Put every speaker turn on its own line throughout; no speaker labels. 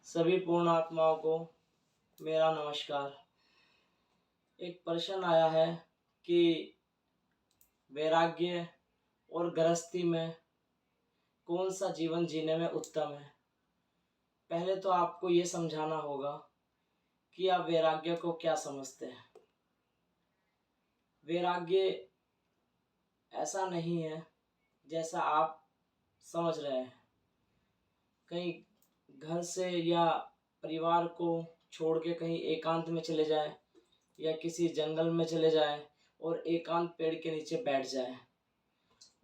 सभी पूर्ण आत्माओं को मेरा नमस्कार। एक प्रश्न आया है कि वैराग्य और गृहस्थी में कौन सा जीवन जीने में उत्तम है। पहले तो आपको ये समझाना होगा कि आप वैराग्य को क्या समझते हैं। वैराग्य ऐसा नहीं है जैसा आप समझ रहे हैं। कहीं घर से या परिवार को छोड़ के कहीं एकांत में चले जाए या किसी जंगल में चले जाए और एकांत पेड़ के नीचे बैठ जाए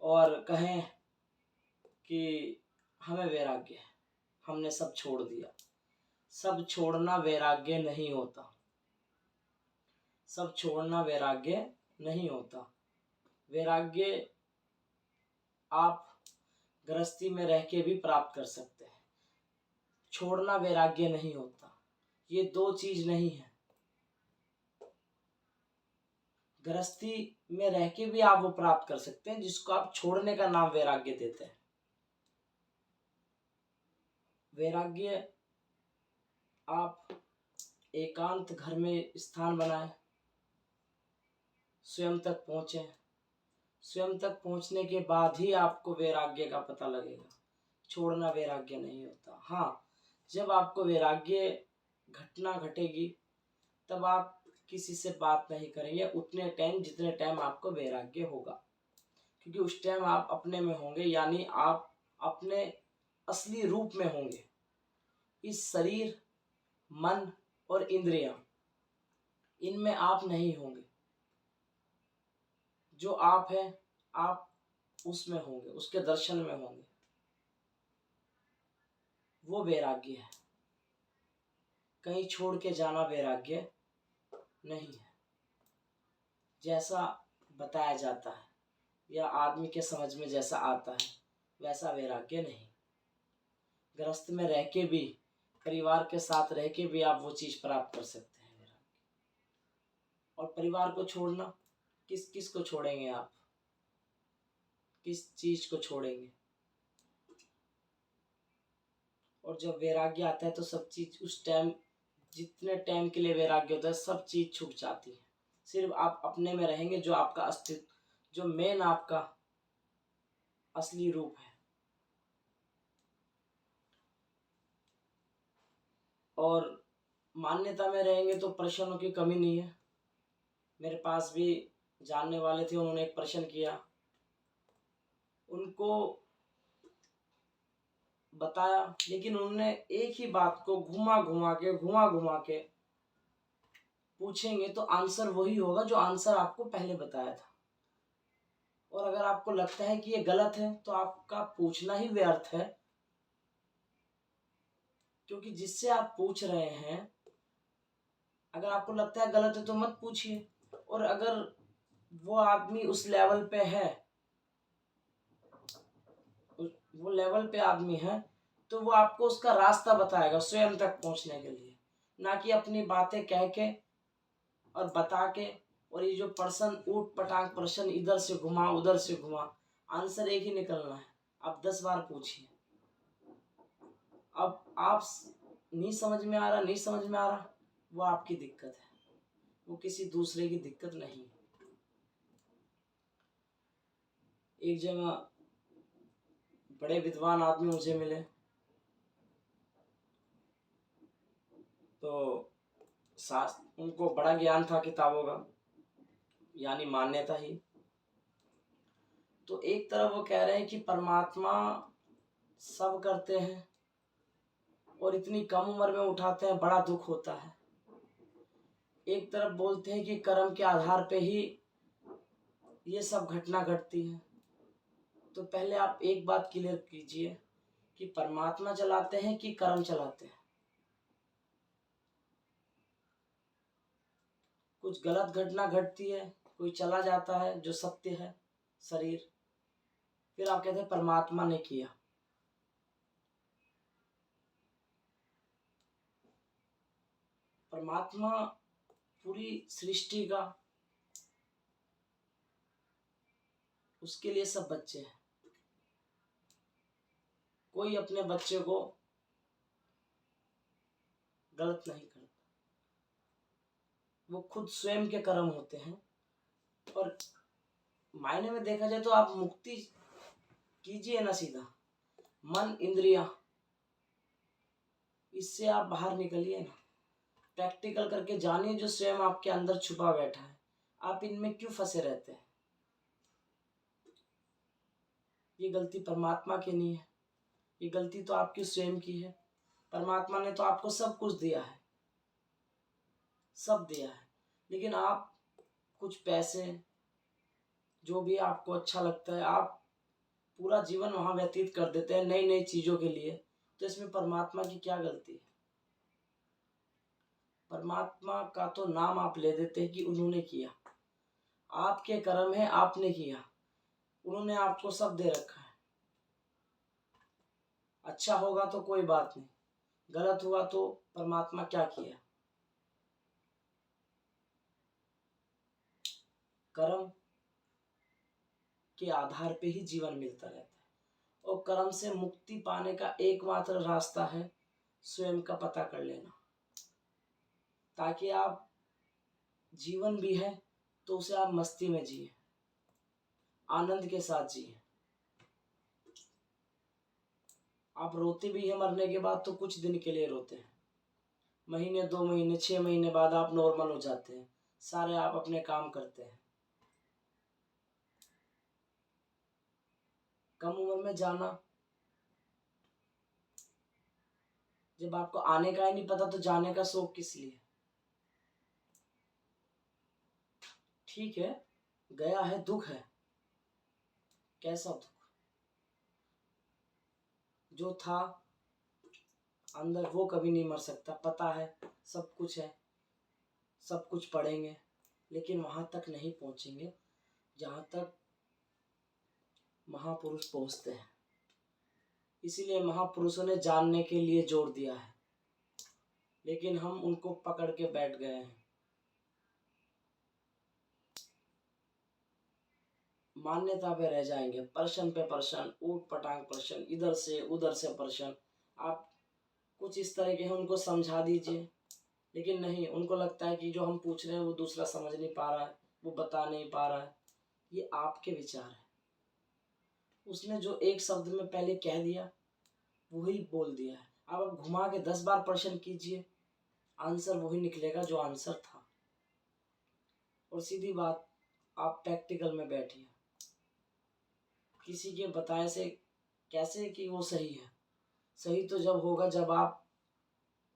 और कहें कि हमें वैराग्य है, हमने सब छोड़ दिया। सब छोड़ना वैराग्य नहीं होता। सब छोड़ना वैराग्य नहीं होता। वैराग्य आप गृहस्थी में रह के भी प्राप्त कर सकते हैं। छोड़ना वैराग्य नहीं होता। ये दो चीज नहीं है। गृहस्थी में रह के भी आप वो प्राप्त कर सकते हैं जिसको आप छोड़ने का नाम वैराग्य देते हैं। वैराग्य आप एकांत घर में स्थान बनाएं, स्वयं तक पहुंचे। स्वयं तक पहुंचने के बाद ही आपको वैराग्य का पता लगेगा। छोड़ना वैराग्य नहीं होता। हाँ, जब आपको वैराग्य घटना घटेगी तब आप किसी से बात नहीं करेंगे उतने टाइम जितने टाइम आपको वैराग्य होगा, क्योंकि उस टाइम आप अपने में होंगे, यानी आप अपने असली रूप में होंगे। इस शरीर, मन और इंद्रियां, इनमें आप नहीं होंगे। जो आप है आप उसमें होंगे, उसके दर्शन में होंगे। वो वैराग्य है। कहीं छोड़ के जाना वैराग्य नहीं है जैसा बताया जाता है या आदमी के समझ में जैसा आता है वैसा वैराग्य नहीं। गृहस्थ में रह के भी, परिवार के साथ रह के भी आप वो चीज प्राप्त कर सकते हैं, वैराग्य। और परिवार को छोड़ना, किस किस को छोड़ेंगे आप, किस चीज को छोड़ेंगे। और जब वैराग्य आता है तो सब चीज उस टाइम, जितने टाइम के लिए वैराग्य होता है, सब चीज छूट जाती है। सिर्फ आप अपने में रहेंगे, जो आपका अस्तित्व, जो मेन आपका असली रूप है। और मान्यता में रहेंगे तो प्रश्नों की कमी नहीं है। मेरे पास भी जानने वाले थे, उन्होंने एक प्रश्न किया। उनको बताया, लेकिन उन्होंने एक ही बात को घुमा घुमा के पूछेंगे तो आंसर वही होगा जो आंसर आपको पहले बताया था। और अगर आपको लगता है कि ये गलत है तो आपका पूछना ही व्यर्थ है, क्योंकि जिससे आप पूछ रहे हैं, अगर आपको लगता है गलत है तो मत पूछिए। और अगर वो आदमी उस लेवल पे है, वो लेवल पे आदमी है, तो वो आपको उसका रास्ता बताएगा स्वयं तक पहुंचने के लिए, ना कि अपनी बातें कह के और बता के। और ये जो पर्सन ऊट पटांग प्रश्न, इधर से घुमा उधर से घुमा, आंसर एक ही निकलना है। आप 10 बार पूछिए। अब आप नहीं समझ में आ रहा, नहीं समझ में आ रहा, वो आपकी दिक्कत है, वो किसी दूसरे की दिक्कत नहीं। एक जगह बड़े विद्वान आदमी मुझे मिले, तो शास्त्र, उनको बड़ा ज्ञान था किताबों का, यानी मान्यता ही। तो एक तरफ वो कह रहे हैं कि परमात्मा सब करते हैं और इतनी कम उम्र में उठाते हैं, बड़ा दुख होता है। एक तरफ बोलते हैं कि कर्म के आधार पे ही ये सब घटना घटती है। तो पहले आप एक बात क्लियर कीजिए कि परमात्मा चलाते हैं कि कर्म चलाते हैं। कुछ गलत घटना घटती है, कोई चला जाता है जो सत्य है, शरीर, फिर आप कहते हैं परमात्मा ने किया। परमात्मा पूरी सृष्टि का, उसके लिए सब बच्चे हैं। कोई अपने बच्चे को गलत नहीं करता, वो खुद स्वयं के कर्म होते हैं। और मायने में देखा जाए तो आप मुक्ति कीजिए ना सीधा, मन इंद्रिया इससे आप बाहर निकलिए ना, प्रैक्टिकल करके जानिए जो स्वयं आपके अंदर छुपा बैठा है, आप इनमें क्यों फंसे रहते हैं। ये गलती परमात्मा की नहीं है, ये गलती तो आपकी स्वयं की है। परमात्मा ने तो आपको सब कुछ दिया है, सब दिया है, लेकिन आप कुछ पैसे, जो भी आपको अच्छा लगता है, आप पूरा जीवन वहां व्यतीत कर देते हैं नई नई चीजों के लिए। तो इसमें परमात्मा की क्या गलती है। परमात्मा का तो नाम आप ले देते हैं कि उन्होंने किया, आपके कर्म है, आपने किया, उन्होंने आपको सब दे रखा है। अच्छा होगा तो कोई बात नहीं, गलत हुआ तो परमात्मा क्या किया। कर्म के आधार पे ही जीवन मिलता रहता है, और कर्म से मुक्ति पाने का एकमात्र रास्ता है स्वयं का पता कर लेना, ताकि आप जीवन भी है तो उसे आप मस्ती में जिए, आनंद के साथ जिए। आप रोते भी हैं मरने के बाद तो कुछ दिन के लिए रोते हैं, महीने 2 महीने 6 महीने बाद आप नॉर्मल हो जाते हैं, सारे आप अपने काम करते हैं। कम उम्र में जाना, जब आपको आने का ही नहीं पता तो जाने का शौक किस लिए। ठीक है, गया है, दुख है, कैसा दुख, जो था अंदर वो कभी नहीं मर सकता। पता है सब कुछ है, सब कुछ पढ़ेंगे, लेकिन वहां तक नहीं पहुंचेंगे जहां तक महापुरुष पहुंचते हैं। इसीलिए महापुरुषों ने जानने के लिए जोर दिया है, लेकिन हम उनको पकड़ के बैठ गए हैं। मान्यता पे रह जाएंगे, पर्सन पे पर्सन, ऊट पटांग पर्सन, इधर से उधर से पर्सन। आप कुछ इस तरह के हैं, उनको समझा दीजिए, लेकिन नहीं, उनको लगता है कि जो हम पूछ रहे हैं वो दूसरा समझ नहीं पा रहा है, वो बता नहीं पा रहा है। ये आपके विचार है। उसने जो एक शब्द में पहले कह दिया वही बोल दिया है। अब आप घुमा के 10 बार प्रश्न कीजिए, आंसर वही निकलेगा जो आंसर था। और सीधी बात, आप प्रैक्टिकल में बैठिए, किसी के बताए से कैसे कि वो सही है। सही तो जब होगा जब आप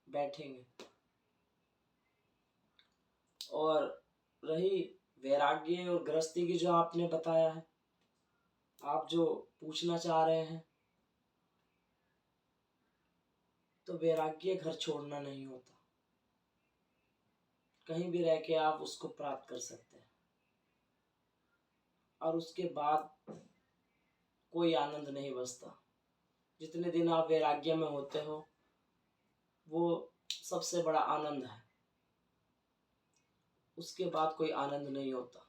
बैठेंगे। और रही वैराग्य और गृहस्थी की जो आपने बताया है, आप जो पूछना चाह रहे हैं, तो वैराग्य घर छोड़ना नहीं होता, कहीं भी रह के आप उसको प्राप्त कर सकते हैं। और उसके बाद कोई आनंद नहीं बचता। जितने दिन आप वैराग्य में होते हो वो सबसे बड़ा आनंद है, उसके बाद कोई आनंद नहीं होता,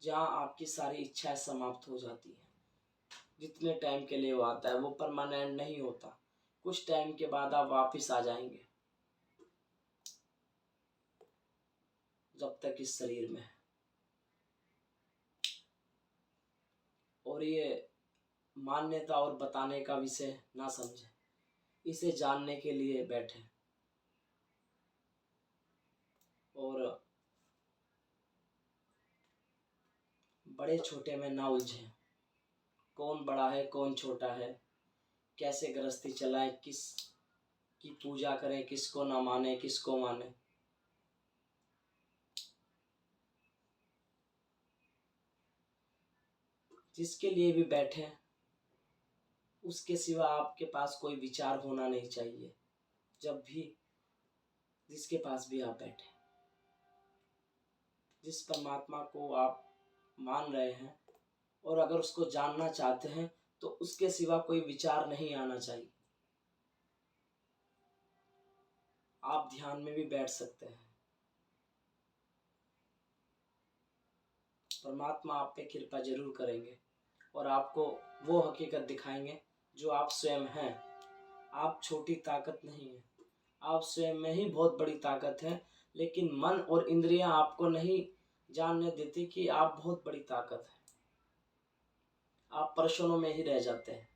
जहाँ आपकी सारी इच्छाएं समाप्त हो जाती है। जितने टाइम के लिए वो आता है वो परमानेंट नहीं होता, कुछ टाइम के बाद आप वापस आ जाएंगे, जब तक इस शरीर में है। और ये मान्यता और बताने का विषय ना समझे, इसे जानने के लिए बैठे और बड़े छोटे में ना उलझे। कौन बड़ा है कौन छोटा है, कैसे गृहस्थी चलाए, किस की पूजा करें, किसको ना माने, किसको माने। जिसके लिए भी बैठे उसके सिवा आपके पास कोई विचार होना नहीं चाहिए। जब भी जिसके पास भी आप बैठे, जिस परमात्मा को आप मान रहे हैं और अगर उसको जानना चाहते हैं तो उसके सिवा कोई विचार नहीं आना चाहिए। आप ध्यान में भी बैठ सकते हैं, परमात्मा आप पे कृपा जरूर करेंगे और आपको वो हकीकत दिखाएंगे जो आप स्वयं हैं। आप छोटी ताकत नहीं है, आप स्वयं में ही बहुत बड़ी ताकत है, लेकिन मन और इंद्रियां आपको नहीं जानने देती कि आप बहुत बड़ी ताकत है। आप प्रश्नों में ही रह जाते हैं।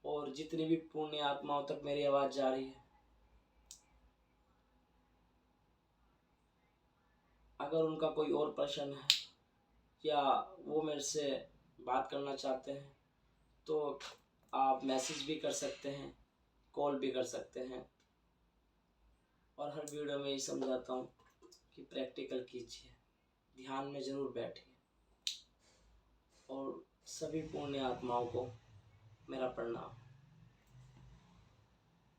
और जितनी भी पुण्य आत्माओं तक मेरी आवाज़ जा रही है, अगर उनका कोई और प्रश्न है या वो मेरे से बात करना चाहते हैं तो आप मैसेज भी कर सकते हैं, कॉल भी कर सकते हैं। और हर वीडियो में ये समझाता हूँ कि प्रैक्टिकल कीजिए, ध्यान में ज़रूर बैठिए। और सभी पुण्य आत्माओं को मेरा प्रणाम।